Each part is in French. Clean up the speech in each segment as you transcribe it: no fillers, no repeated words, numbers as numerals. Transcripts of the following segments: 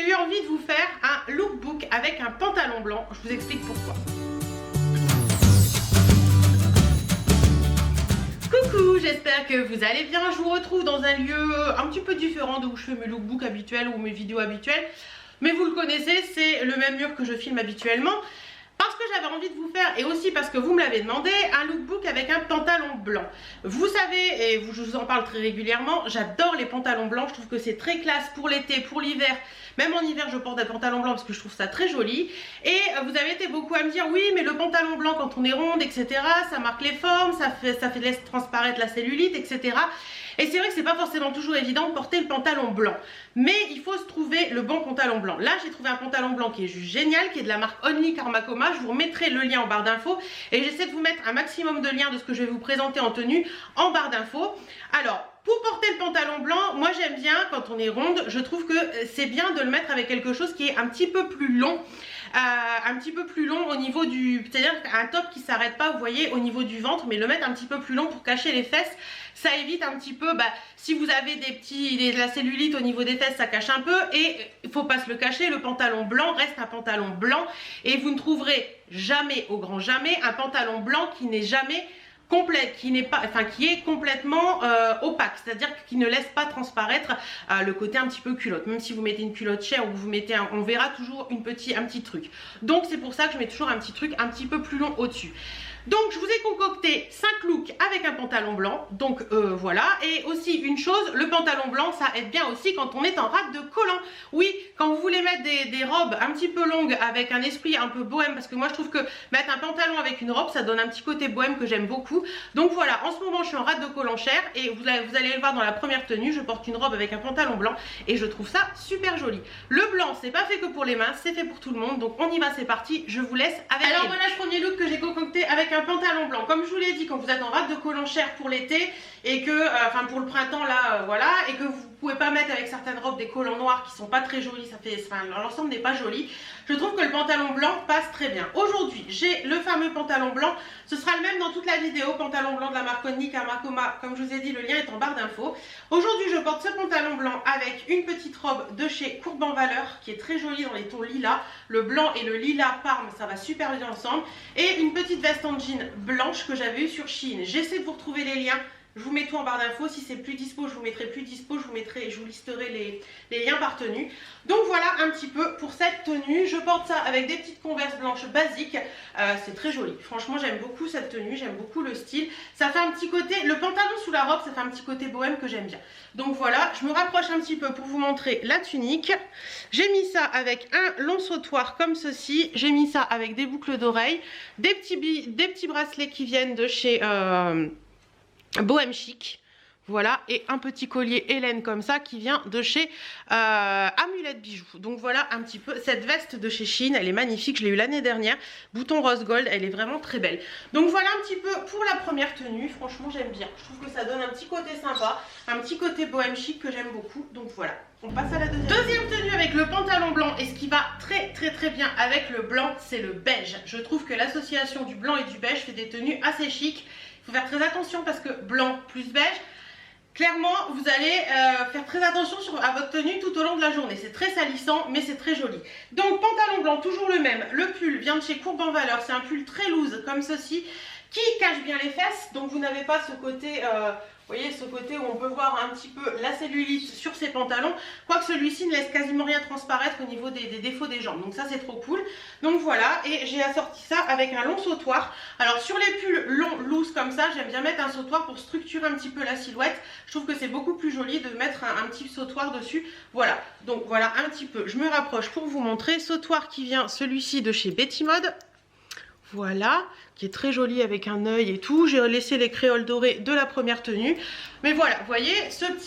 j'ai eu envie de vous faire un lookbook avec un pantalon blanc. Je vous explique pourquoi. Coucou, j'espère que vous allez bien. Je vous retrouve dans un lieu un petit peu différent d'où je fais mes lookbooks habituels ou mes vidéos habituelles. Mais vous le connaissez, c'est le même mur que je filme habituellement. Parce que j'avais envie de vous faire, et aussi parce que vous me l'avez demandé, un lookbook avec un pantalon blanc. Vous savez, et je vous en parle très régulièrement, j'adore les pantalons blancs. Je trouve que c'est très classe pour l'été, pour l'hiver. Même en hiver, je porte des pantalons blancs parce que je trouve ça très joli. Et vous avez été beaucoup à me dire, oui, mais le pantalon blanc quand on est ronde, etc., ça marque les formes, laisse transparaître la cellulite, etc. Et c'est vrai que c'est pas forcément toujours évident de porter le pantalon blanc. Mais il faut se trouver le bon pantalon blanc. Là, j'ai trouvé un pantalon blanc qui est juste génial, qui est de la marque Only Karmakoma. Je vous remettrai le lien en barre d'infos. Et j'essaie de vous mettre un maximum de liens de ce que je vais vous présenter en tenue en barre d'infos. Alors, pour porter le pantalon blanc, moi j'aime bien quand on est ronde. Je trouve que c'est bien de le mettre avec quelque chose qui est un petit peu plus long. Au niveau du... C'est-à-dire un top qui s'arrête pas, vous voyez, au niveau du ventre, mais le mettre un petit peu plus long pour cacher les fesses. Ça évite un petit peu, si vous avez de la cellulite au niveau des fesses, ça cache un peu. Et il ne faut pas se le cacher, le pantalon blanc reste un pantalon blanc. Et vous ne trouverez jamais, au grand jamais, un pantalon blanc qui n'est jamais complète, qui est complètement opaque, c'est-à-dire qui ne laisse pas transparaître le côté un petit peu culotte. Même si vous mettez une culotte chère ou vous mettez on verra toujours un petit truc. Donc c'est pour ça que je mets toujours un petit truc un petit peu plus long au-dessus. Donc je vous ai concocté 5 looks avec un pantalon blanc, donc voilà. Et aussi une chose, le pantalon blanc ça aide bien aussi quand on est en rate de collant. Oui, quand vous voulez mettre des robes un petit peu longues avec un esprit un peu bohème, parce que moi je trouve que mettre un pantalon avec une robe ça donne un petit côté bohème que j'aime beaucoup. Donc voilà, en ce moment je suis en rate de collant cher et vous allez le voir dans la première tenue, je porte une robe avec un pantalon blanc et je trouve ça super joli. Le blanc c'est pas fait que pour les mains, c'est fait pour tout le monde, donc on y va, c'est parti, je vous laisse avec. Alors voilà le premier look que j'ai concocté avec un pantalon blanc. Comme je vous l'ai dit, quand vous êtes en rate de collant cher pour l'été et que, pour le printemps là, voilà, et que vous pouvez pas mettre avec certaines robes des collants noirs qui sont pas très jolis, l'ensemble n'est pas joli. Je trouve que le pantalon blanc passe très bien. Aujourd'hui, j'ai le fameux pantalon blanc. Ce sera le même dans toute la vidéo, pantalon blanc de la marque Only Karmakoma. Comme je vous ai dit, le lien est en barre d'infos. Aujourd'hui, je porte ce pantalon blanc avec une petite robe de chez Courbe en Valeur qui est très jolie dans les tons lilas. Le blanc et le lilas parme, ça va super bien ensemble. Et une petite veste en jean blanche que j'avais eue sur Shein. J'essaie de vous retrouver les liens. Je vous mets tout en barre d'infos. Si c'est plus dispo, je vous mettrai plus dispo. Je vous listerai les liens par tenue. Donc voilà un petit peu pour cette tenue. Je porte ça avec des petites converses blanches basiques. C'est très joli. Franchement, j'aime beaucoup cette tenue. J'aime beaucoup le style. Ça fait un petit côté, le pantalon sous la robe, ça fait un petit côté bohème que j'aime bien. Donc voilà, je me rapproche un petit peu pour vous montrer la tunique. J'ai mis ça avec un long sautoir comme ceci. J'ai mis ça avec des boucles d'oreilles, des petits bracelets qui viennent de chez Bohème Chic, voilà, et un petit collier Hélène comme ça qui vient de chez Amulette Bijoux. Donc voilà un petit peu cette veste de chez Shein, elle est magnifique, je l'ai eu l'année dernière, bouton rose gold, elle est vraiment très belle. Donc voilà un petit peu pour la première tenue, franchement j'aime bien, je trouve que ça donne un petit côté sympa, un petit côté bohème chic que j'aime beaucoup. Donc voilà, on passe à la deuxième tenue avec le pantalon blanc. Et ce qui va très bien avec le blanc, c'est le beige. Je trouve que l'association du blanc et du beige fait des tenues assez chic. Il faut faire très attention parce que blanc plus beige, clairement vous allez faire très attention à votre tenue tout au long de la journée. C'est très salissant mais c'est très joli. Donc pantalon blanc toujours le même. Le pull vient de chez Courbe en Valeur. C'est un pull très loose comme ceci qui cache bien les fesses. Donc vous n'avez pas ce côté... vous voyez ce côté où on peut voir un petit peu la cellulite sur ces pantalons, quoique celui-ci ne laisse quasiment rien transparaître au niveau des défauts des jambes, donc ça c'est trop cool. Donc voilà, et j'ai assorti ça avec un long sautoir. Alors sur les pulls longs, loose comme ça, j'aime bien mettre un sautoir pour structurer un petit peu la silhouette. Je trouve que c'est beaucoup plus joli de mettre un petit sautoir dessus. Voilà, donc voilà un petit peu, je me rapproche pour vous montrer. Sautoir qui vient celui-ci de chez Betty Mode. Voilà, qui est très joli avec un œil et tout. J'ai laissé les créoles dorées de la première tenue. Mais voilà, vous voyez, cette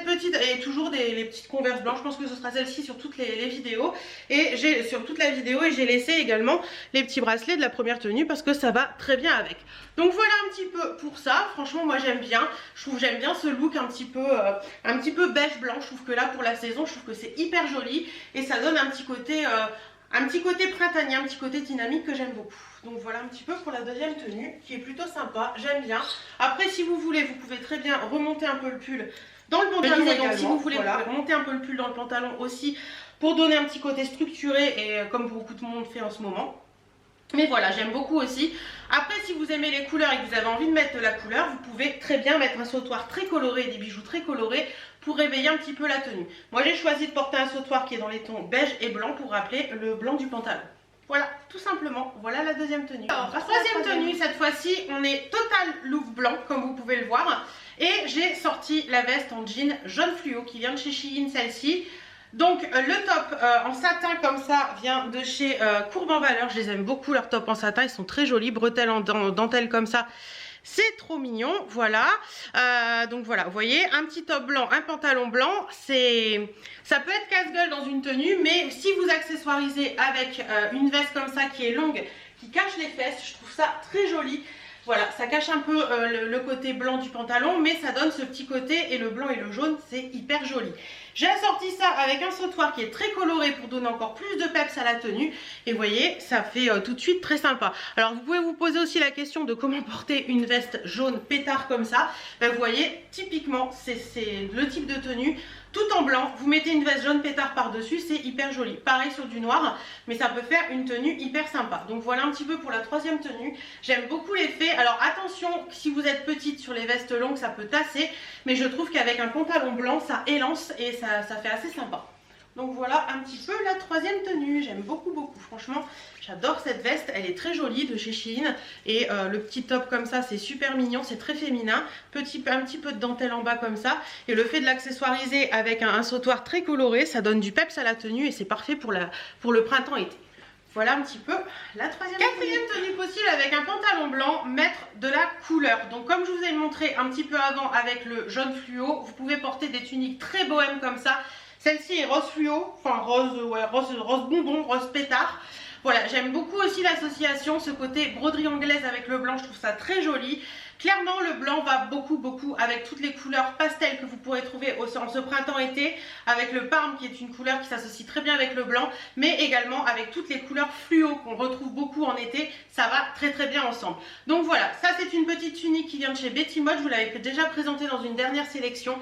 petite, et toujours les petites converses blanches. Je pense que ce sera celle-ci sur toutes les vidéos. Et sur toute la vidéo, et j'ai laissé également les petits bracelets de la première tenue parce que ça va très bien avec. Donc voilà un petit peu pour ça. Franchement, moi j'aime bien. J'aime bien ce look un petit peu beige blanc. Je trouve que là, pour la saison, je trouve que c'est hyper joli. Et ça donne un petit côté printanier, un petit côté dynamique que j'aime beaucoup. Donc voilà un petit peu pour la deuxième tenue qui est plutôt sympa, j'aime bien. Après si vous voulez, vous pouvez très bien remonter un peu le pull dans le pantalon également. Donc si vous voulez, voilà, vous pouvez monter un peu le pull dans le pantalon aussi pour donner un petit côté structuré et comme beaucoup de monde fait en ce moment. Mais voilà, j'aime beaucoup aussi. Après, si vous aimez les couleurs et que vous avez envie de mettre de la couleur, vous pouvez très bien mettre un sautoir très coloré et des bijoux très colorés pour réveiller un petit peu la tenue. Moi, j'ai choisi de porter un sautoir qui est dans les tons beige et blanc pour rappeler le blanc du pantalon. Voilà, tout simplement, voilà la deuxième tenue. Alors, troisième tenue, cette fois-ci, on est total look blanc, comme vous pouvez le voir. Et j'ai sorti la veste en jean jaune fluo qui vient de chez Shein, celle-ci. Donc le top en satin comme ça vient de chez Courbe en Valeur. Je les aime beaucoup leurs tops en satin, ils sont très jolis, bretelles en dentelle comme ça. C'est trop mignon, voilà. Donc voilà, vous voyez, un petit top blanc, un pantalon blanc, ça peut être casse-gueule dans une tenue, mais si vous accessoirisez avec une veste comme ça qui est longue, qui cache les fesses, je trouve ça très joli. Voilà, ça cache un peu le côté blanc du pantalon, mais ça donne ce petit côté et le blanc et le jaune, c'est hyper joli. J'ai assorti ça avec un sautoir qui est très coloré pour donner encore plus de peps à la tenue. Et vous voyez, ça fait tout de suite très sympa. Alors vous pouvez vous poser aussi la question de comment porter une veste jaune pétard comme ça. Ben, vous voyez, typiquement, c'est le type de tenue. Tout en blanc, vous mettez une veste jaune pétard par-dessus, c'est hyper joli. Pareil sur du noir, mais ça peut faire une tenue hyper sympa. Donc voilà un petit peu pour la troisième tenue. J'aime beaucoup l'effet. Alors attention, si vous êtes petite sur les vestes longues, ça peut tasser. Mais je trouve qu'avec un pantalon blanc, ça élance et ça fait assez sympa. Donc voilà un petit peu la troisième tenue. J'aime beaucoup, beaucoup. Franchement, j'adore cette veste. Elle est très jolie de chez Shein. Et le petit top comme ça, c'est super mignon. C'est très féminin. Un petit peu de dentelle en bas comme ça. Et le fait de l'accessoiriser avec un sautoir très coloré, ça donne du peps à la tenue. Et c'est parfait pour le printemps-été. Voilà un petit peu la quatrième tenue possible avec un pantalon blanc, mettre de la couleur. Donc comme je vous ai montré un petit peu avant avec le jaune fluo, vous pouvez porter des tuniques très bohèmes comme ça. Celle-ci est rose fluo, enfin rose, ouais, rose bonbon, rose pétard. Voilà, j'aime beaucoup aussi l'association, ce côté broderie anglaise avec le blanc, je trouve ça très joli. Clairement, le blanc va beaucoup avec toutes les couleurs pastel que vous pourrez trouver en ce printemps-été, avec le parme qui est une couleur qui s'associe très bien avec le blanc, mais également avec toutes les couleurs fluo qu'on retrouve beaucoup en été, ça va très bien ensemble. Donc voilà, ça c'est une petite tunique qui vient de chez Betty Mode, je vous l'avais déjà présentée dans une dernière sélection.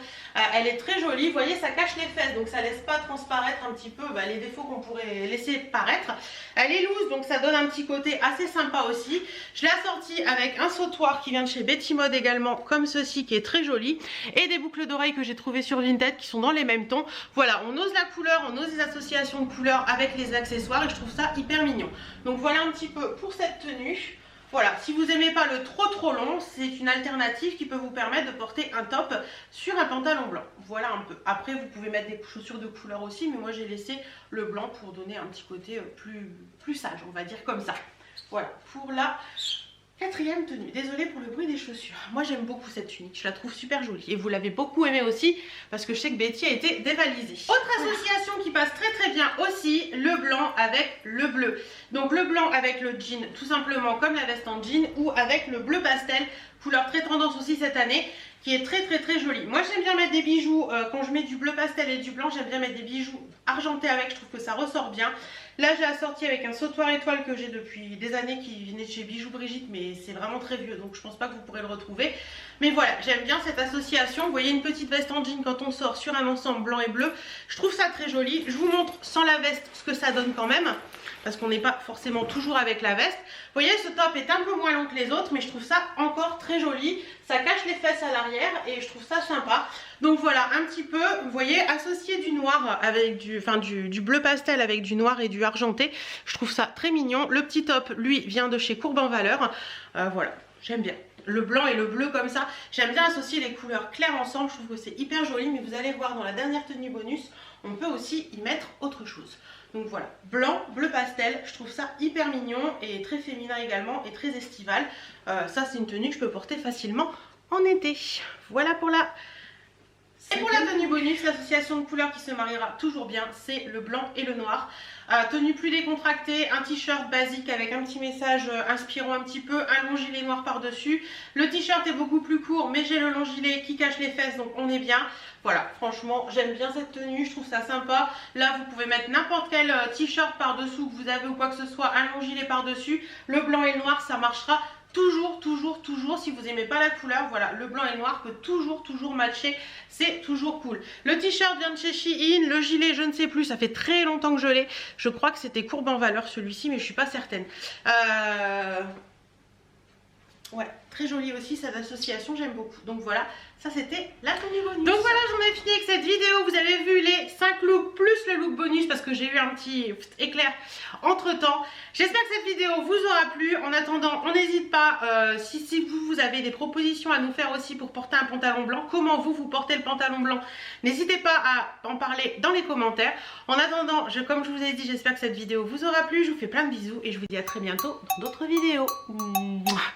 Elle est très jolie, vous voyez, ça cache les fesses, donc ça laisse pas transparaître un petit peu les défauts qu'on pourrait laisser paraître. Elle est loose, donc ça donne un petit côté assez sympa aussi. Je l'ai assortie avec un sautoir qui vient de chez Betty Mode également, comme ceci, qui est très joli, et des boucles d'oreilles que j'ai trouvées sur Vinted qui sont dans les mêmes tons. Voilà, on ose la couleur, on ose les associations de couleurs avec les accessoires et je trouve ça hyper mignon. Donc voilà un petit peu pour cette tenue. Voilà, si vous n'aimez pas le trop long, c'est une alternative qui peut vous permettre de porter un top sur un pantalon blanc. Voilà un peu. Après, vous pouvez mettre des chaussures de couleur aussi, mais moi j'ai laissé le blanc pour donner un petit côté plus sage, on va dire comme ça. Voilà, pour la quatrième tenue. Désolée pour le bruit des chaussures. Moi j'aime beaucoup cette tunique, je la trouve super jolie. Et vous l'avez beaucoup aimée aussi parce que je sais que Betty a été dévalisée. Autre association qui passe très bien aussi, le blanc avec le bleu. Donc le blanc avec le jean, tout simplement comme la veste en jean, ou avec le bleu pastel, couleur très tendance aussi cette année, qui est très jolie. Moi j'aime bien mettre des bijoux, quand je mets du bleu pastel et du blanc, j'aime bien mettre des bijoux argentés avec, je trouve que ça ressort bien. Là j'ai assorti avec un sautoir étoile que j'ai depuis des années qui venait de chez Bijoux Brigitte, mais c'est vraiment très vieux donc je pense pas que vous pourrez le retrouver. Mais voilà, j'aime bien cette association. Vous voyez une petite veste en jean quand on sort sur un ensemble blanc et bleu, je trouve ça très joli. Je vous montre sans la veste ce que ça donne quand même, parce qu'on n'est pas forcément toujours avec la veste. Vous voyez, ce top est un peu moins long que les autres, mais je trouve ça encore très joli. Ça cache les fesses à l'arrière et je trouve ça sympa. Donc voilà, un petit peu, vous voyez, associer du noir avec du bleu pastel avec du noir et du argenté. Je trouve ça très mignon. Le petit top, lui, vient de chez Courbe en Valeur. Voilà, j'aime bien. Le blanc et le bleu comme ça. J'aime bien associer les couleurs claires ensemble. Je trouve que c'est hyper joli, mais vous allez voir dans la dernière tenue bonus, on peut aussi y mettre autre chose. Donc voilà, blanc, bleu pastel, je trouve ça hyper mignon et très féminin également et très estival. Ça c'est une tenue que je peux porter facilement en été. Voilà pour la... Et pour la tenue bonus, l'association de couleurs qui se mariera toujours bien, c'est le blanc et le noir. Tenue plus décontractée, un t-shirt basique avec un petit message inspirant un petit peu, un long gilet noir par-dessus. Le t-shirt est beaucoup plus court, mais j'ai le long gilet qui cache les fesses, donc on est bien. Voilà, franchement, j'aime bien cette tenue, je trouve ça sympa. Là, vous pouvez mettre n'importe quel t-shirt par-dessous que vous avez ou quoi que ce soit, un long gilet par-dessus. Le blanc et le noir, ça marchera toujours, si vous n'aimez pas la couleur, voilà, le blanc et le noir peut toujours matcher, c'est toujours cool. Le t-shirt vient de chez Shein, le gilet je ne sais plus, ça fait très longtemps que je l'ai, je crois que c'était Courbe en Valeur celui-ci, mais je suis pas certaine. Ouais, très joli aussi cette association, j'aime beaucoup. Donc voilà, ça c'était la tenue bonus. Donc voilà, j'en ai fini avec cette vidéo. Vous avez vu les 5 looks plus le look bonus parce que j'ai eu un petit éclair entre temps. J'espère que cette vidéo vous aura plu. En attendant, on n'hésite pas, si vous avez des propositions à nous faire aussi pour porter un pantalon blanc, comment vous portez le pantalon blanc, n'hésitez pas à en parler dans les commentaires. En attendant, comme je vous ai dit, j'espère que cette vidéo vous aura plu. Je vous fais plein de bisous et je vous dis à très bientôt dans d'autres vidéos. Mouah.